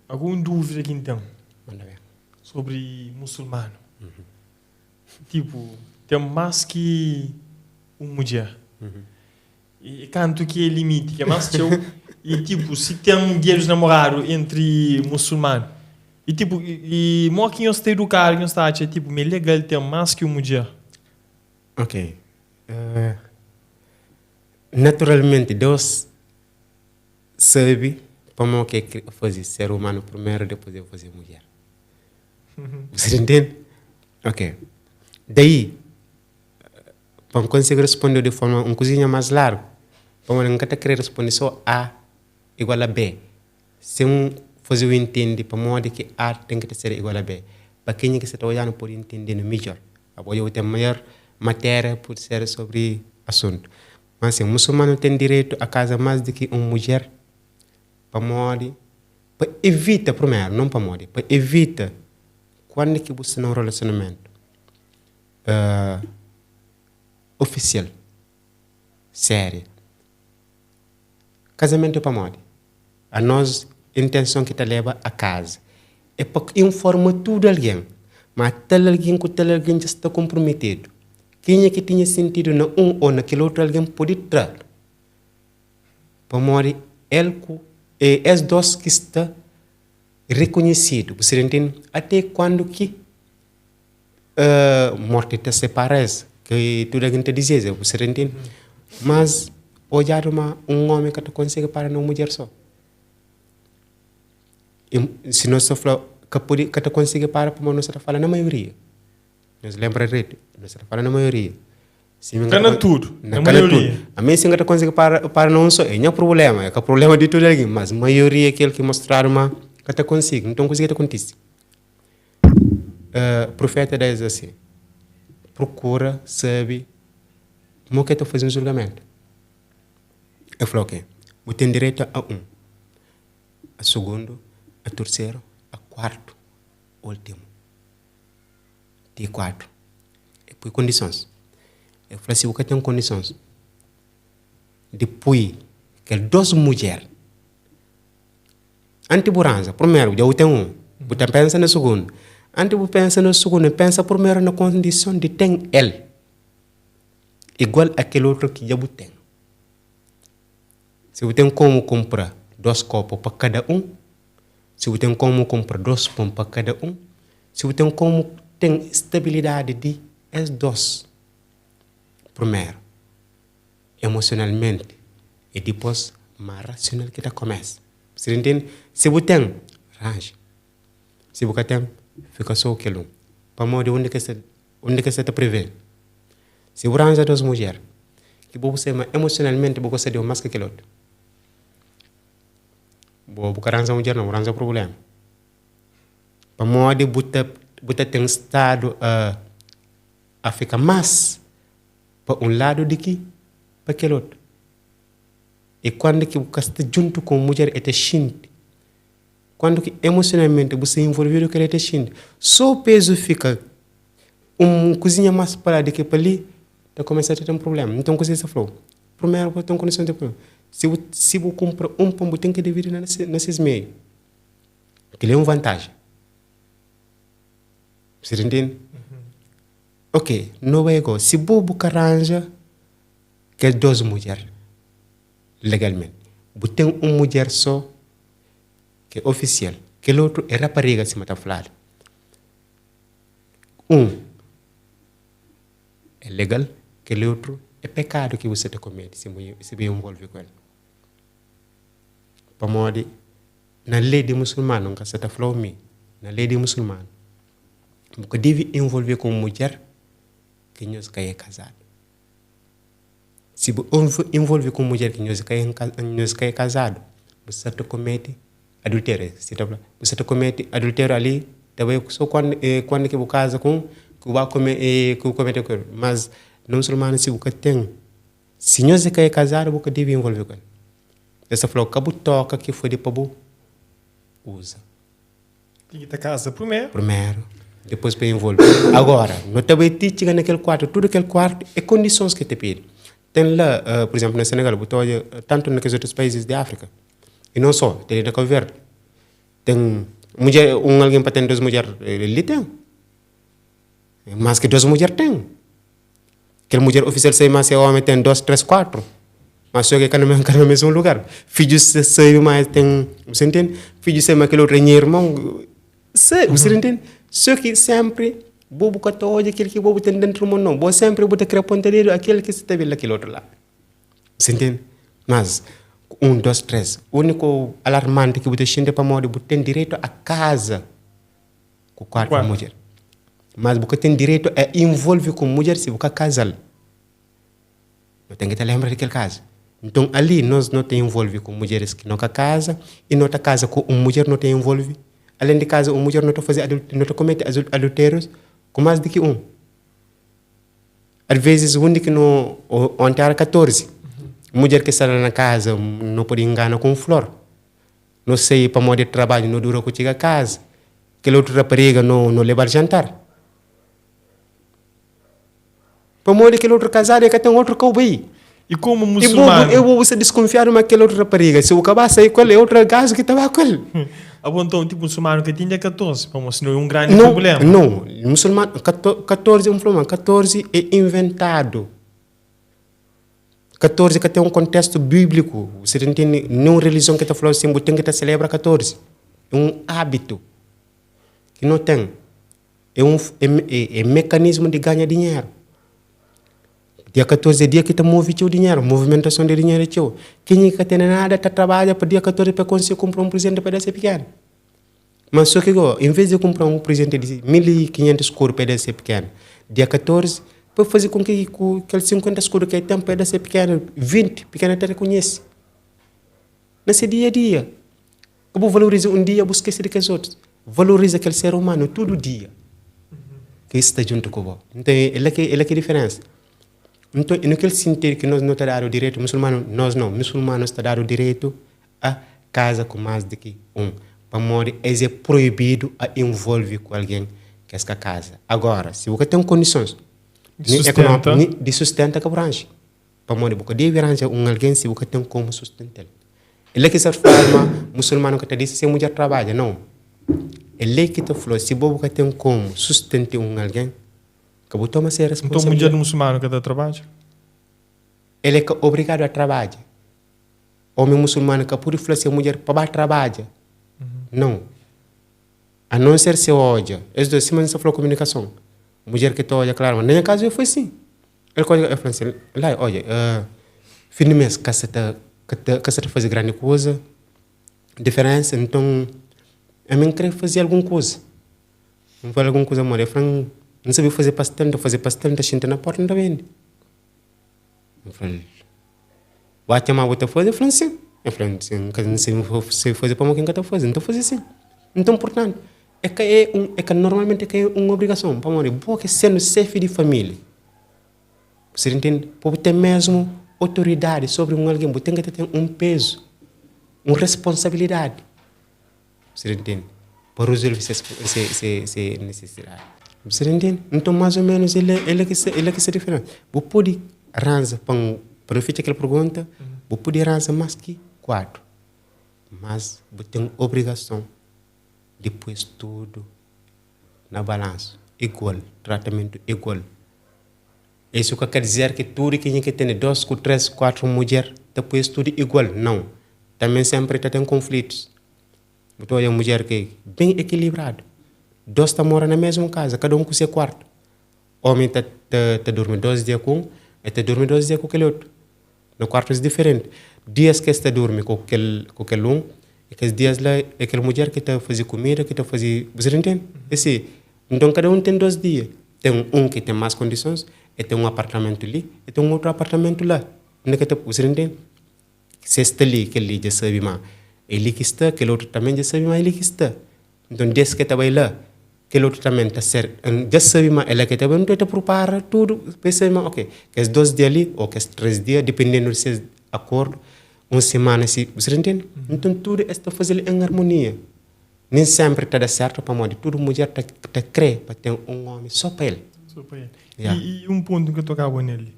Alguma dúvida aqui então? Manda ver. Sobre muçulmano. Tipo, tem mais que uma mulher. E quanto que é limite? Que é mais teu? E tipo, se tem guerreiros namorados entre muçulmanos. E tipo, e mó que nós está educado, que nós está, é tipo, é legal ter mais que uma mulher. Ok. Naturalmente, Deus sabe como que fazer ser humano primeiro, depois eu fazer mulher. Você entende? Ok. Daí, para conseguir responder de forma uma coisinha mais larga, para não querer responder só A igual a B. Se fazer o entender para modo que A tem que ser igual a B. Para quem é que está olhando por entender melhor. Agora eu tenho maior matéria por ser sobre assunto. Mas assim, o muçulmano tem direito a casa mais do que uma mulher. Para modo, para evitar primeiro, não para modo, para evitar quando que você não relacionamento oficial, sério. Casamento é para modo. A nós, a intenção que te leva a casa é para informar tudo alguém. Mas tal alguém já está comprometido. Quem é que tinha sentido na ou naquele outro alguém pode entrar. Para modo, os dois que está reconhecido. Você entende? Até quando que morte te separa, que tudo alguém te dizia, você entende? Mas olhar homem que consegue para uma mulher só. E, se nós sofremos que te consegue para nós está falando na maioria. Nós lembramos direito, nós está falando na maioria. Cana tudo, na maioria. A mim se você consegue para não só, não é problema, é que o problema de tudo alguém, mas a maioria é aquele que mostraram que te consegue, então consegue te acontecer. O profeta diz assim, procura, sabe, como que tu faz um julgamento. Eu falei, ok, eu tenho direito a a segundo, a terceiro, a quarto, último. Tem quatro. E por condições. Eu falei assim, o que tem condições? Depois, que duas mulheres, anti-burança, primeiro, eu tenho você pensa no segundo. Antes de pensar no segundo, pensa primeiro na condição de ter ele. Igual aquele outro que já tem. Se você tem como comprar 2 copos para cada se você tem como comprar 2 pão para cada se você tem como ter estabilidade de as dois. Primeiro, emocionalmente, e depois, mais racional que começa. Você entende? Se você tem, arranje. Se você tem, fica só aquilo. Para modo onde que você está prevendo. Se você arranja 2 mulheres, que você emocionalmente você deu mais que aquele outro. Você arranja mulher não, arranja problema. Para modo você tem estado a ficar mais para lado de que para aquele outro. E quando que você está junto com a mulher, é sente. Quando que emocionalmente você é envolvido com ele, é sente. Só o peso fica cozinha mais para do que para ali, está começando a ter um problema. Então, o que você falou? Primeiro, você tem uma condição de problema. Se você compra pão, você tem que dividir nesses meios. Que é uma vantagem. Você entende? Ok, não é igual. Se você arranja que é 2 mulheres, legalmente, você tem uma mulher só, que é oficial, que o outro é rapariga, se está falando. É legal, que o outro é pecado que você te comete, se você envolve com ele. Para modo, na lei de muçulmano, que você está falando, na lei de muçulmano, você deve envolver com uma mulher que não é casado. Se você envolve com uma mulher que não é casado, você te comete adultério. Você te comete adultério ali, também só quando que você casa com que vai comete com ele. Mas não muçulmano, se você tem, se não é casado, você deve envolver com ele. Você falou que você toca que foi de para usa. Tem que ter casa primeiro. Depois para envolver. Agora, não também te chega naquele quarto, tudo aquele quarto é condições que te pede. Tem lá, por exemplo, no Senegal, tanto nos outros países de África, e não só, tem na Cabo Verde, tem mulher alguém para ter 2 mulheres ele tem mas que 2 mulheres tem que mulher oficial sei mas é homem tem 2, 3, 4 mas só que cada no mesmo lugar filhos sei mas tem você entende filhos sei mas que outro irmão você entende só que sempre bobo que todo aquele que bobo tem dentro do mundo não você sempre botar criar ponteiro aquele que está vendo aquele outro lá você entende mas 1, 2, 3 o único alarmante que você sente para morrer você tem direito a casa com 4 mulheres mas você tem direito a envolver com mulher se você casal não tem que te lembrar daquele caso então ali nós não tem envolver com mulheres que não casa e não está casa com uma mulher não tem envolver além de casa uma mulher não está fazer não está cometer adultérios com mais do que um às vezes o único no ontem era 14 mulher que está na casa não pode enganar com flor não sei para modo de trabalho não dura que chega a casa aquele outro rapariga não leva jantar para modo aquele outro casado é que tem outro cowboy e como muçulmano eu vou se desconfiar de aquele outro rapariga se o acabar sair com ele é outro gajo que estava com ele então tipo muçulmano que tinha 14 para mostrar um grande problema não muçulmano 14 é um problema 14 é inventado 14 que tem um contexto bíblico você não tem nenhuma religião que está falando assim tem que celebrar 14 é um hábito que não tem é mecanismo de ganhar dinheiro dia 14 é dia que está move o dinheiro movimentação de dinheiro teu quem que tem nada está trabalha para dia 14 para conseguir comprar um presente para ser pequeno mas só que em vez de comprar um presente de 1.500 escuro para ser pequeno dia 14 para fazer com que aquele 50 escuro que tem para ser pequeno 20 pequeno até reconhece nesse dia a dia eu vou valorizar um dia buscar esse de que os outros valoriza aquele ser humano todo dia que está junto com você então ele é que a diferença então naquele sentido que nós não está dado o direito muçulmano nós não muçulmanos está dado o direito a casa com mais do que um para morrer é proibido a envolver com alguém que essa casa agora se você tem condições de sustenta que branche para morrer você deve arranjar alguém se você tem como sustentar ele é que essa forma muçulmano que está disse se a mulher trabalha não ele é que está falando se você tem como sustentar alguém que você toma essa responsabilidade então mulher muçulmano que está trabalha ele é que obrigado a trabalhar homem muçulmano que pode falar se a mulher para trabalhar não a não ser se olha as duas semanas você falou comunicação mulher que está olha claro mas nem caso eu foi assim ele falou assim lá olha fim de mês que você está fazer grande coisa diferença então eu me queria fazer alguma coisa não faz alguma coisa amor eu falo não sabia fazer pastel está sentando na porta não está vendo eu falei vai chamar outra coisa eu falei assim não sei fazer para quem está fazendo então fazer assim então portanto é que normalmente é uma obrigação para morrer porque sendo chefe de família você entende por ter mesmo autoridade sobre alguém você tem que ter um peso uma responsabilidade você entende para resolver essa necessidade você entende então mais ou menos ele é que se diferente você pode arranjar para fazer aquela pergunta você pode arranjar mais que 4 mas você tem obrigação depois tudo na balança igual tratamento igual isso quer dizer que tudo que tem 2, 3, 4 mulheres depois tudo igual não também sempre tem conflitos então é uma mulher que é bem equilibrado 2 estão morando na mesma casa cada um com seu quarto homem está dormindo 2 dias com e está dormindo 2 dias com aquele outro no quarto é diferente dias que está dormindo com aquele um e que os dias lá é aquela mulher que está fazendo comida que está fazendo você entende? Então cada um tem 2 dias tem um que tem mais condições e tem um apartamento ali e tem um outro apartamento lá você entende? Se está ali aquele já sabe mais ele que está aquele outro também já sabe mais ele que está então desde que estava lá aquele outro também está certo já sabe mais ele que está bem então prepara tudo pensa mais ok que os 2 dias ali ou que os 3 dias dependendo se acordo uma semana se você entende? Então tudo está fazendo em harmonia nem sempre está dando certo para modo tudo mulher está crê para ter um homem só para ele e um ponto que eu tocava nele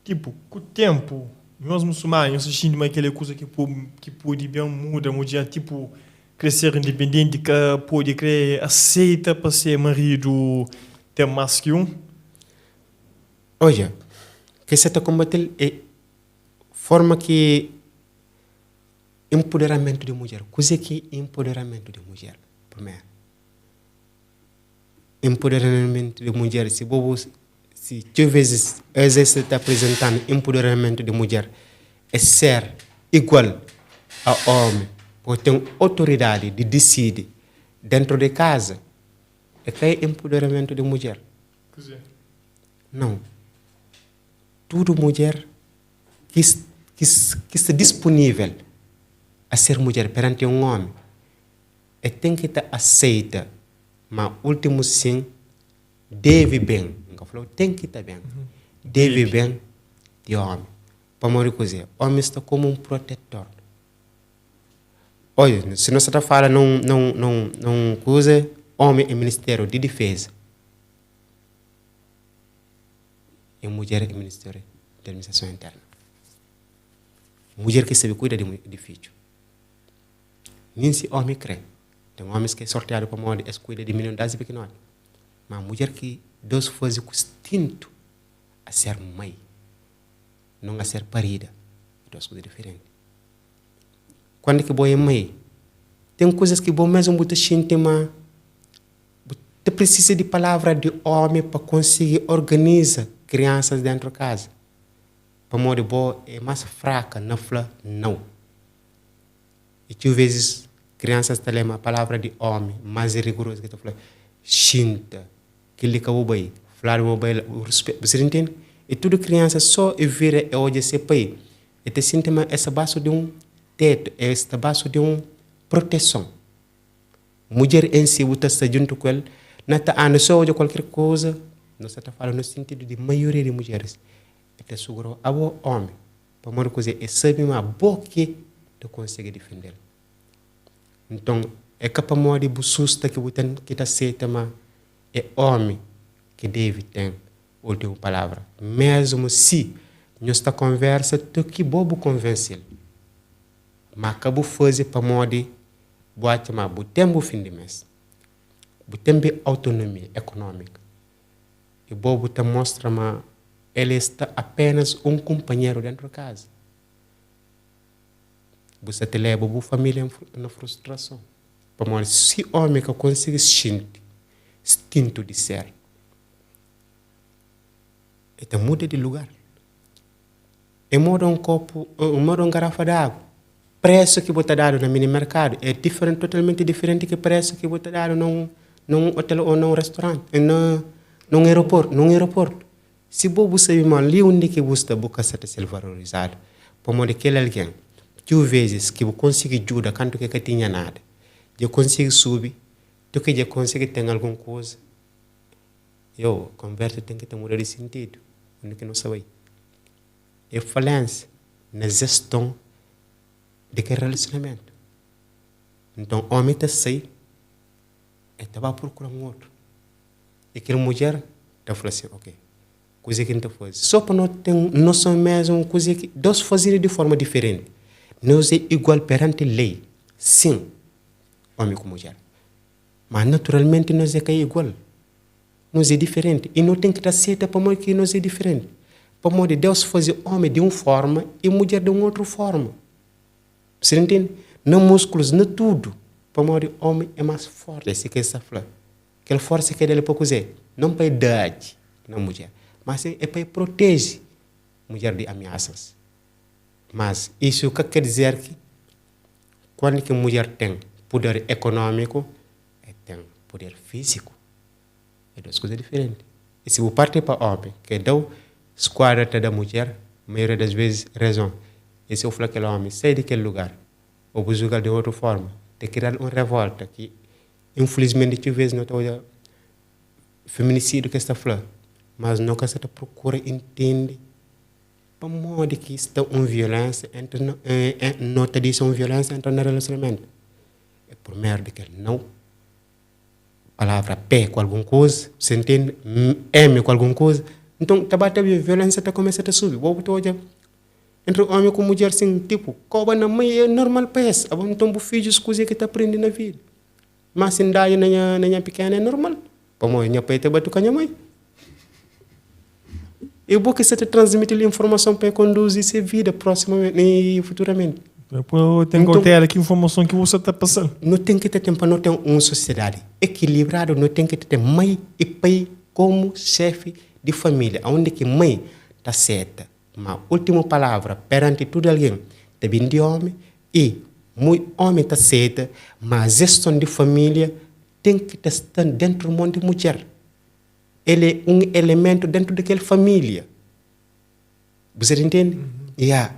tipo com o tempo nós muçulmanos sentimos aquela coisa que pode bem muda mulher tipo crescer independente que pode crer aceita para ser marido tem mais que um? Olha, que você está combatendo é forma que empoderamento de mulher. Coisa que empoderamento de mulher, primeiro. Empoderamento de mulher, se tu vezes exército está apresentando empoderamento de mulher, é ser igual ao homem, porque tem autoridade de decidir dentro de casa, é que é empoderamento de mulher. Não. Tudo mulher que está disponível a ser mulher perante um homem, e tem que estar aceita, mas último sim, deve bem. Tem que estar bem. Deve bem de homem. Para morrer coisa, homem está como um protetor. Olha, se nós está falando não coisa, homem é Ministério de Defesa. E mulher é Ministério de Administração Interna. Mulher que sabe cuidar de edifício. Nem se homem crê. Tem homens que é sorteado para morrer, eles cuidam de milhões de pequenos. Mas mulher que Deus faz com instinto a ser mãe, não a ser parida. Duas coisas diferentes. Quando que boa é mãe, tem coisas que bom mesmo você sente, mas você precisa de palavra de homem para conseguir organizar crianças dentro de casa. Para morrer boa é mais fraca, não fala não. E tu vezes crianças têm uma palavra de homem mais rigorosa que tu fala, xinta, que lhe acabou bem, falar o respeito, você entende? E tudo criança só vira hoje esse país, e te sente mais essa base de um teto, essa base de uma proteção. Mulher em si, você está junto com ela, não está só de qualquer coisa, nós estamos falando no sentido de maioria de mulheres, e te segurou a boa homem, para uma coisa, e sabe uma boa que tu consegue defender. Então, é capaz de buscar que você está aceita, mas é homem que deve ter a última palavra. Mesmo se nós está conversa, tu que bobo convence. Mas acabou fazer para modo boate mas botembo fim de mês. Botembo autonomia econômica. E bobo te mostra mas ele está apenas um companheiro dentro de casa. Você te leva a família na frustração. Para modo se homem que consegue sentir instinto de ser, então muda de lugar. E muda um copo, muda uma garrafa d'água. Preço que você dá no mini mercado é diferente, totalmente diferente que preço que você dá num hotel ou num restaurante, num aeroporto. Se você sabe mal, ali onde que você busca ser valorizado, para modo que alguém, que vezes que você consegue ajuda, quanto que tinha nada, eu consigo subir, tu que já consegue ter alguma coisa, eu conversa tem que ter mudar de sentido, onde que não sabe. É falência na gestão de que relacionamento. Então, homem está sai, e vai procurar um outro. E aquela mulher está falando assim, ok, coisa que não está fazendo. Só para nós ter noção mesmo, coisa que nós fazemos de forma diferente. Nós é igual perante a lei, sim, homem com mulher. Mas naturalmente nós é igual. Nós é diferente. E não tem que estar certo para que nós é diferente. Para modo de Deus fazer homem de uma forma e mulher de uma outra forma. Você entende? Não músculos, não tudo. Para modo de homem é mais forte. Esse que é essa flor. Aquela força que é dele para cozer. Não para idade, não mulher. Mas é para proteger a mulher de ameaças. Mas isso quer dizer que quando que a mulher tem poder econômico, tem poder físico. É duas coisas diferentes. E se você parte para o homem, que dá esquadra da mulher, a maioria das vezes, razão. E se eu falar que aquele homem sai daquele lugar, ou você julgar de outra forma, tem que criar uma revolta que, infelizmente, tu vês, não está feminicídio que está falando, mas não que você procura entender para modo que está uma violência entre nota disso uma violência entre no relacionamento. É por merda que não palavra P com alguma coisa, você entende? M com alguma coisa. Então, a violência está começando a subir. entre homem com mulher, assim, tipo, coba na mãe é normal para esse. Abam tombo filhos, coisas que te aprende na vida. Mas se daí na minha pequena é normal. Para mãe, minha pai te bate com a minha mãe. É bom que você te transmite a informação para conduzir essa vida proximamente e futuramente. Depois tem que ter aqui informação que você está passando. Não tem que ter tempo, não tem uma sociedade equilibrada, não tem que ter mãe e pai como chefe de família, onde que mãe está certa. Mas a última palavra perante tudo alguém, também de homem, e muito homem está certo, mas a gestão de família tem que estar dentro do mundo de mulher. Ele é um elemento dentro daquela família. Você entende? Yeah.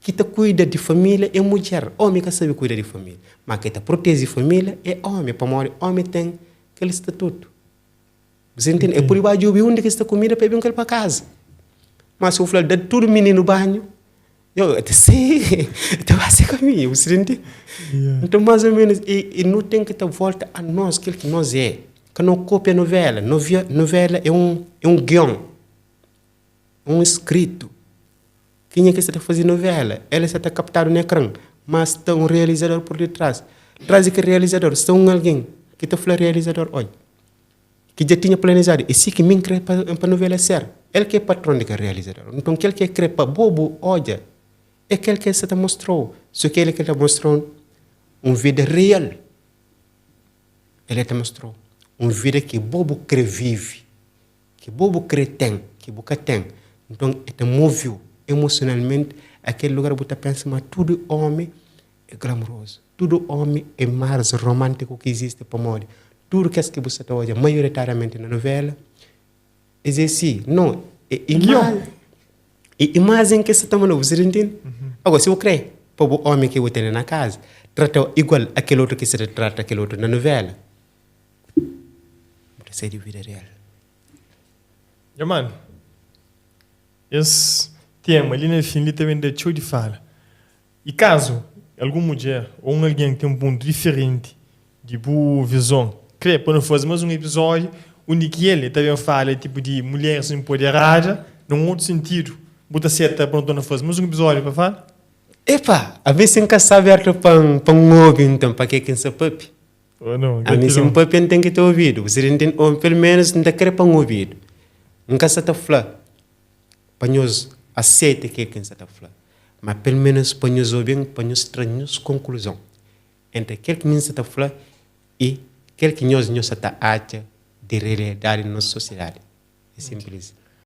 Que te cuida de família é mulher. Homem que sabe cuidar de família. Mas que te protege a família é homem. Para morrer, homem tem aquele estatuto. Você entende? É por baixo de onde que está comida para ir para casa. Mas se eu falar de tudo menino banho, eu te sei, te vai ser caminho. Você entende? Yeah. Então, mais ou menos, e não tem que te volta a nós, aquilo que nós é. Que não copia novela. Novela é um guião. Um escrito. Quem é que está fazendo novela? Ela está captado no ecrã, mas está um realizador por detrás. Traz que realizador, está alguém que está falando realizador hoje, que já tinha planejado, e se que me crê para a novela ser, ele que é patrão de realizador. Então, aquele que crê para bobo, olha, é aquele que está mostrou. Só que ele que está mostrando uma vida real. Ele te mostrou uma vida que bobo crê vive, que bobo crê tem, que boca tem. Então, ele moveu emocionalmente aquele lugar você pensa, mas tudo homem é glamouroso, tudo homem é mais romântico que existe para morrer. Tudo que você está hoje, maioritariamente na novela, é assim, não, é imagem que você está mandando, você entende? Agora, se eu creio, para o homem que eu tenho na casa, trata igual aquele outro que você trata aquele outro na novela. Você é de vida real. Ja, mano, esse tema ali no fim, ele também deixou de falar. E caso alguma mulher ou alguém tem um ponto diferente de boa visão, creio para não fazer mais um episódio onde que ele também fala tipo de mulheres empoderadas, num outro sentido, bota certa para não fazer mais um episódio para falar? Epa, a vezes nunca sabe para um ouvido, então, para quem se papi. Não, a mim se um papi não tem que ter ouvido, você entende? Ou pelo menos não quer para um ouvido. Nunca se está falando. Para nós aceita que quem se está falando. Mas pelo menos para nós ouvir, para nós trazer conclusão entre aquele que se está falando e aquele que nós está achando de realidade na nossa sociedade. É simples.